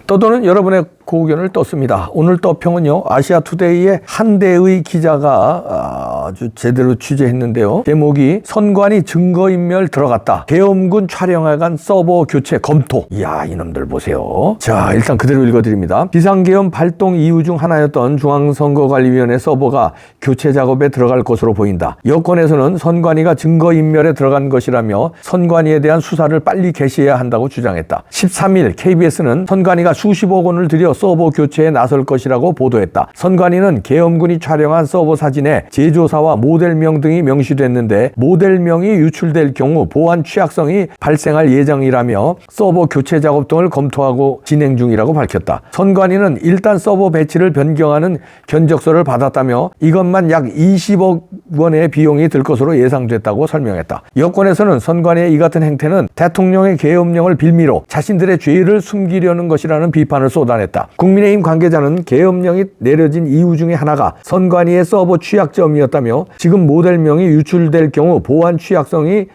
떠도는 여러분의 고견을 떴습니다. 오늘 떠평은요, 아시아투데이의 한대의 기자가 아주 제대로 취재했는데요. 제목이 선관위 증거인멸 들어갔다. 계엄군 촬영회관 서버 교체 검토. 이야, 이놈들 보세요. 자, 일단 그대로 읽어드립니다. 비상계엄 발동 이유 중 하나였던 중앙선거관리위원회 서버가 교체 작업에 들어갈 것으로 보인다. 여권에서는 선관위가 증거인멸에 들어간 것이라며 선관위에 대한 수사를 빨리 개시해야 한다고 주장했다. 13일 KBS는 선관위가 수십억 원을 들여 서버 교체에 나설 것이라고 보도했다. 선관위는 계엄군이 촬영한 서버 사진에 제조사와 모델명 등이 명시됐는데 모델명이 유출될 경우 보안 취약성이 발생할 예정이라며 서버 교체 작업 등을 검토하고 진행 중이라고 밝혔다. 선관위는 일단 서버 배치를 변경하는 견적서를 받았다며 이것만 약 20억 원의 비용이 들 것으로 예상됐다고 설명했다. 여권에서는 선관위의 이 같은 행태는 대통령의 계엄령을 빌미로 자신들의 죄를 숨기려는 것이라는 비판을 쏟아냈다. 국민의힘 관계자는 계엄령이 내려진 이유 중에 하나가 선관위의 서버 취약점이었다며 지금 모델명이 유출될 경우 보안 취약성이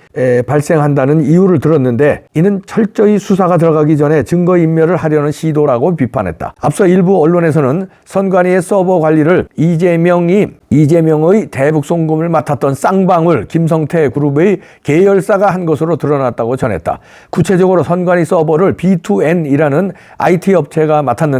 발생한다는 이유를 들었는데 이는 철저히 수사가 들어가기 전에 증거인멸을 하려는 시도라고 비판했다. 앞서 일부 언론에서는 선관위의 서버 관리를 이재명의 대북 송금을 맡았던 쌍방울 김성태 그룹의 계열사가 한 것으로 드러났다고 전했다. 구체적으로 선관위 서버를 B2N이라는 IT 업체가 맡았는데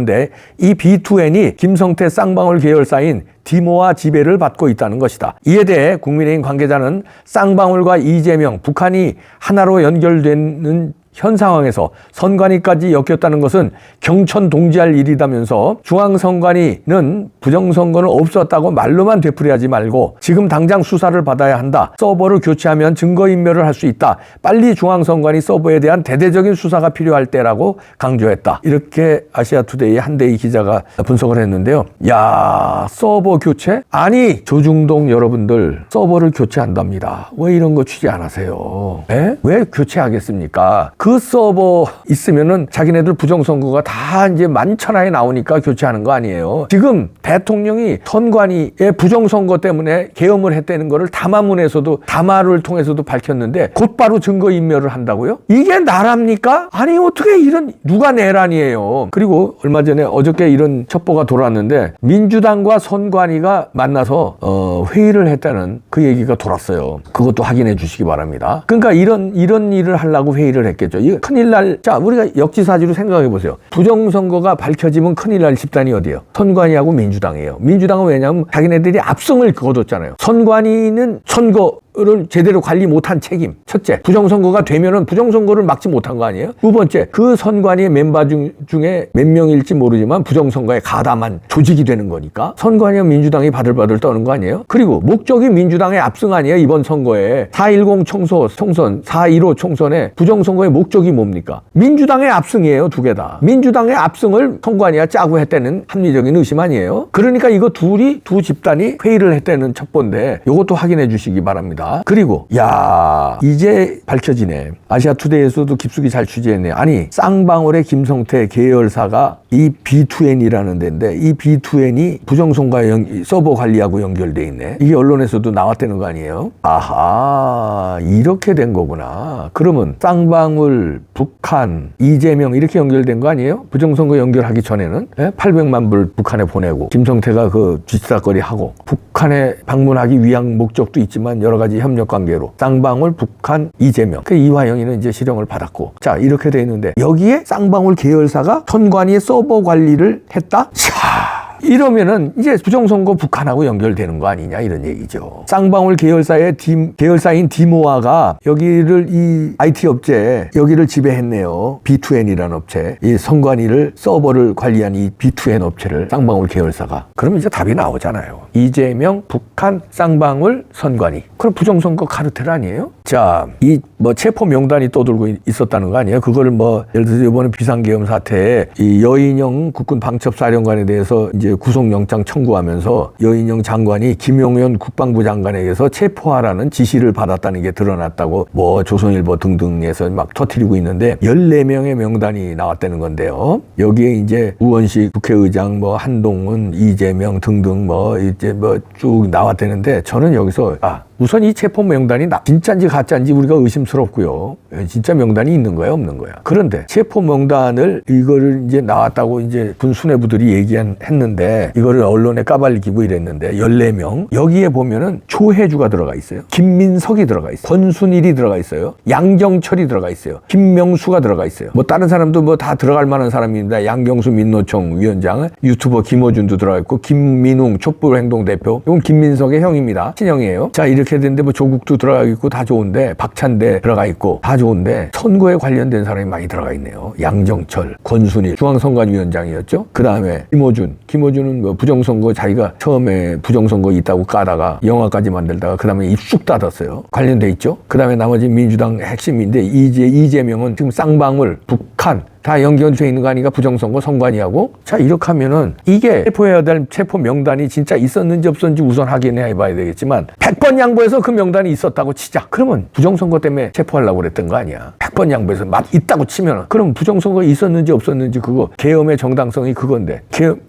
이 B2N이 김성태 쌍방울 계열사인 디모와 지배를 받고 있다는 것이다. 이에 대해 국민의힘 관계자는 쌍방울과 이재명, 북한이 하나로 연결되는 현 상황에서 선관위까지 엮였다는 것은 경천동지할 일이다면서 중앙선관위는 부정선거는 없었다고 말로만 되풀이하지 말고 지금 당장 수사를 받아야 한다. 서버를 교체하면 증거인멸을 할 수 있다. 빨리 중앙선관위 서버에 대한 대대적인 수사가 필요할 때라고 강조했다. 이렇게 아시아투데이의 한대희 기자가 분석을 했는데요. 야, 서버 교체? 아니, 조중동 여러분들 서버를 교체한답니다. 왜 이런 거 취재 안 하세요? 왜 교체하겠습니까? 그 서버 있으면은 자기네들 부정선거가 다 이제 만천하에 나오니까 교체하는 거 아니에요. 지금 대통령이 선관위의 부정선거 때문에 계엄을 했다는 거를 담화를 통해서도 밝혔는데 곧바로 증거인멸을 한다고요? 이게 나랍니까? 아니, 어떻게 누가 내란이에요. 그리고 얼마 전에 어저께 이런 첩보가 돌았는데 민주당과 선관위가 만나서 회의를 했다는 그 얘기가 돌았어요. 그것도 확인해 주시기 바랍니다. 그러니까 이런 일을 하려고 회의를 했겠죠. 이거 큰일 날, 자, 우리가 역지사지로 생각해 보세요. 부정선거가 밝혀지면 큰일 날 집단이 어디예요? 선관위하고 민주당이에요. 민주당은 왜냐하면 자기네들이 압승을 거뒀잖아요. 선관위는 선거를 제대로 관리 못한 책임. 첫째, 부정선거가 되면은 부정선거를 막지 못한 거 아니에요? 두 번째, 그 선관위의 멤버 중에 몇 명일지 모르지만 부정선거에 가담한 조직이 되는 거니까 선관위와 민주당이 바들바들 떠는 거 아니에요? 그리고 목적이 민주당의 압승 아니에요? 이번 선거에 4.10 총선, 4.15 총선에 부정선거의 목적이 뭡니까? 민주당의 압승이에요, 두 개 다. 민주당의 압승을 선관위가 짜고 했다는 합리적인 의심 아니에요? 그러니까 이거 두 집단이 회의를 했다는 첩보인데 이것도 확인해 주시기 바랍니다. 그리고 야, 이제 밝혀지네. 아시아투데이에서도 깊숙이 잘 취재했네. 아니, 쌍방울의 김성태 계열사가 이 B2N이라는 데인데 이 B2N이 부정선거 서버 관리하고 연결돼 있네. 이게 언론에서도 나왔다는 거 아니에요? 아하, 이렇게 된 거구나. 그러면 쌍방울, 북한, 이재명 이렇게 연결된 거 아니에요? 부정선거 연결하기 전에는 800만 불 북한에 보내고 김성태가 그 뒷사거리 하고 북한에 방문하기 위한 목적도 있지만 여러 가지 협력 관계로 쌍방울, 북한, 이재명. 그 이화영이는 이제 실형을 받았고, 자, 이렇게 돼 있는데 여기에 쌍방울 계열사가 선관위의 서버 관리를 했다? 이러면은 이제 부정선거 북한하고 연결되는 거 아니냐 이런 얘기죠. 쌍방울 계열사인 디모아가 여기를 이 IT 업체 여기를 지배했네요. B2N이라는 업체. 이 선관위를 서버를 관리한 이 B2N 업체를 쌍방울 계열사가. 그럼 이제 답이 나오잖아요. 이재명, 북한, 쌍방울, 선관위. 그럼 부정선거 카르텔 아니에요? 자, 이 체포 명단이 떠돌고 있었다는 거 아니에요? 그걸 예를 들어서 이번에 비상계엄 사태에 이 여인영 국군 방첩사령관에 대해서 이제 구속영장 청구하면서 여인영 장관이 김용현 국방부 장관에게서 체포하라는 지시를 받았다는 게 드러났다고 조선일보 등등에서 막 터뜨리고 있는데 14명의 명단이 나왔다는 건데요. 여기에 이제 우원식 국회의장, 한동훈, 이재명 등등 이제 쭉 나왔다는데 저는 여기서 우선 이 체포 명단이 진짜인지 가짜인지 우리가 의심스럽고요. 진짜 명단이 있는 거야 없는 거야. 그런데 체포 명단을 이거를 이제 나왔다고 이제 군 수뇌부들이 했는데 이거를 언론에 까발리기고 이랬는데 14명 여기에 보면은 조혜주가 들어가 있어요. 김민석이 들어가 있어요. 권순일이 들어가 있어요. 양정철이 들어가 있어요. 김명수가 들어가 있어요. 뭐 다른 사람도 뭐 다 들어갈 만한 사람입니다. 양경수 민노총 위원장, 유튜버 김어준도 들어가 있고 김민웅 촛불행동 대표. 이건 김민석의 형입니다. 친형이에요. 자 이렇게 됐는데 뭐 조국도 들어가 있고 다 좋은데 박찬대 들어가 있고 다 좋은데 선거에 관련된 사람이 많이 들어가 있네요. 양정철, 권순일 중앙선관위원장이었죠. 그 다음에 김어준은 뭐 부정선거 자기가 처음에 부정선거 있다고 까다가 영화까지 만들다가 그 다음에 입쑥 닫았어요. 관련돼 있죠. 그 다음에 나머지 민주당 핵심인데 이재명은 지금 쌍방울, 북한 다 연결돼 있는 거 아니까 부정선거 선관위하고. 자 이렇게 하면은 이게 체포해야 될 체포 명단이 진짜 있었는지 없었는지 우선 확인해 봐야 되겠지만 100번 양보해서 그 명단이 있었다고 치자. 그러면 부정선거 때문에 체포하려고 그랬던 거 아니야. 100번 양보해서 있다고 치면은 그럼 부정선거 있었는지 없었는지 그거 계엄의 정당성이 그건데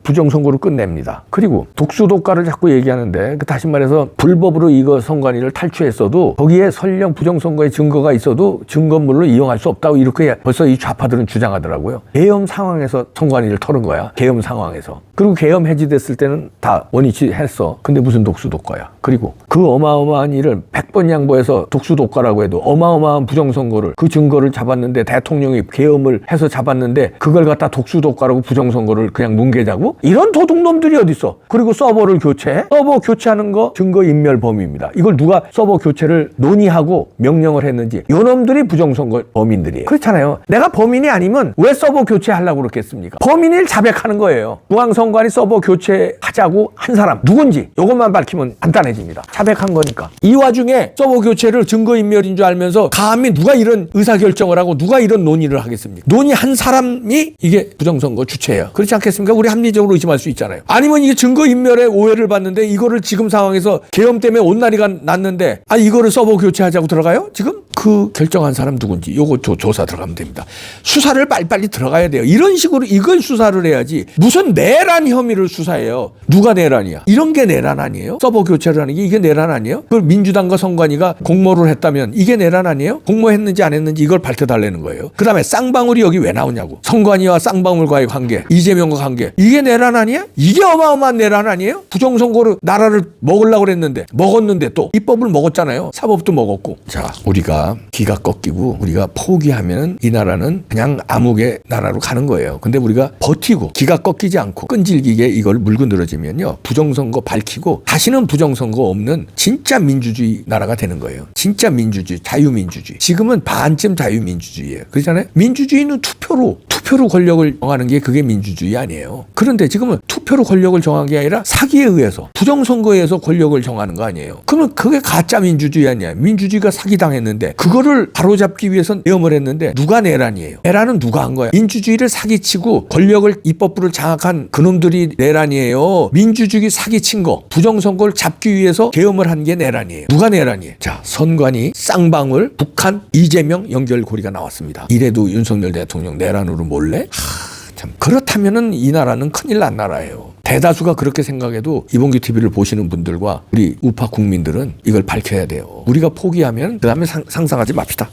부정선거로 끝냅니다. 그리고 독수독가를 자꾸 얘기하는데 다시 말해서 불법으로 이거 선관위를 탈취했어도 거기에 설령 부정선거의 증거가 있어도 증거물로 이용할 수 없다고 이렇게 벌써 이 좌파들은 주장하더라고요. 계엄 상황에서 선관위를 털은 거야. 계엄 상황에서. 그리고 계엄 해지됐을 때는 다 원위치 했어. 근데 무슨 독수독가야. 그리고 그 어마어마한 일을 100번 양보해서 독수독가라고 해도 어마어마한 부정선거를 그 증거를 잡았는데 대통령이 계엄을 해서 잡았는데 그걸 갖다 독수독가라고 부정선거를 그냥 뭉개자고? 이런 도둑놈들이 어딨어. 그리고 서버를 교체해? 서버 교체하는 거 증거인멸 범위입니다. 이걸 누가 서버 교체를 논의하고 명령을 했는지 요놈들이 부정선거 범인들이에요. 그렇잖아요. 내가 범인이 아니면 왜 서버 교체하려고 그렇겠습니까? 범인을 자백하는 거예요. 중앙선관위 서버 교체하자고 한 사람 누군지 이것만 밝히면 간단해집니다. 자백한 거니까. 이 와중에 서버 교체를 증거인멸인 줄 알면서 감히 누가 이런 의사결정을 하고 누가 이런 논의를 하겠습니까? 논의한 사람이 이게 부정선거 주체예요. 그렇지 않겠습니까? 우리 합리적으로 의심할 수 있잖아요. 아니면 이게 증거인멸에 오해를 받는데 이거를 지금 상황에서 계엄 때문에 온난이가 났는데 이거를 서버 교체하자고 들어가요? 지금? 그 결정한 사람 누군지 요거 조사 들어가면 됩니다. 수사를 빨리빨리 들어가야 돼요. 이런 식으로 이걸 수사를 해야지 무슨 내란 혐의를 수사해요. 누가 내란이야? 이런 게 내란 아니에요? 서버 교체를 하는 게 이게 내란 아니에요? 그걸 민주당과 선관위가 공모를 했다면 이게 내란 아니에요? 공모했는지 안 했는지 이걸 밝혀달라는 거예요. 그 다음에 쌍방울이 여기 왜 나오냐고. 선관위와 쌍방울과의 관계, 이재명과 관계. 이게 내란 아니야? 이게 어마어마한 내란 아니에요? 부정선거로 나라를 먹으려고 그랬는데 먹었는데 또 입법을 먹었잖아요. 사법도 먹었고. 자, 우리가 기가 꺾이고 우리가 포기하면 이 나라는 그냥 암흑의 나라로 가는 거예요. 근데 우리가 버티고 기가 꺾이지 않고 끈질기게 이걸 물고 늘어지면요. 부정선거 밝히고 다시는 부정선거 없는 진짜 민주주의 나라가 되는 거예요. 진짜 민주주의, 자유민주주의. 지금은 반쯤 자유민주주의예요. 그렇잖아요? 민주주의는 투표로 권력을 정하는 게 그게 민주주의 아니에요. 그런데 지금은 투표로 권력을 정한 게 아니라 사기에 의해서 부정선거에 의해서 권력을 정하는 거 아니에요. 그러면 그게 가짜 민주주의 아니야. 민주주의가 사기당했는데 그거를 바로잡기 위해서 내엄을 했는데 누가 내란이에요? 내란은 누가 한 거야? 민주주의를 사기치고 권력을 입법부를 장악한 그놈들이 내란이에요. 민주주의 사기친 거 부정선거를 잡기 위해서 계엄을 한 게 내란이에요. 누가 내란이에요? 자, 선관위, 쌍방울, 북한, 이재명 연결고리가 나왔습니다. 이래도 윤석열 대통령 내란으로 몰래? 참 그렇다면은 이 나라는 큰일 난 나라예요. 대다수가 그렇게 생각해도 이봉규 TV를 보시는 분들과 우리 우파 국민들은 이걸 밝혀야 돼요. 우리가 포기하면 그 다음에 상상하지 맙시다.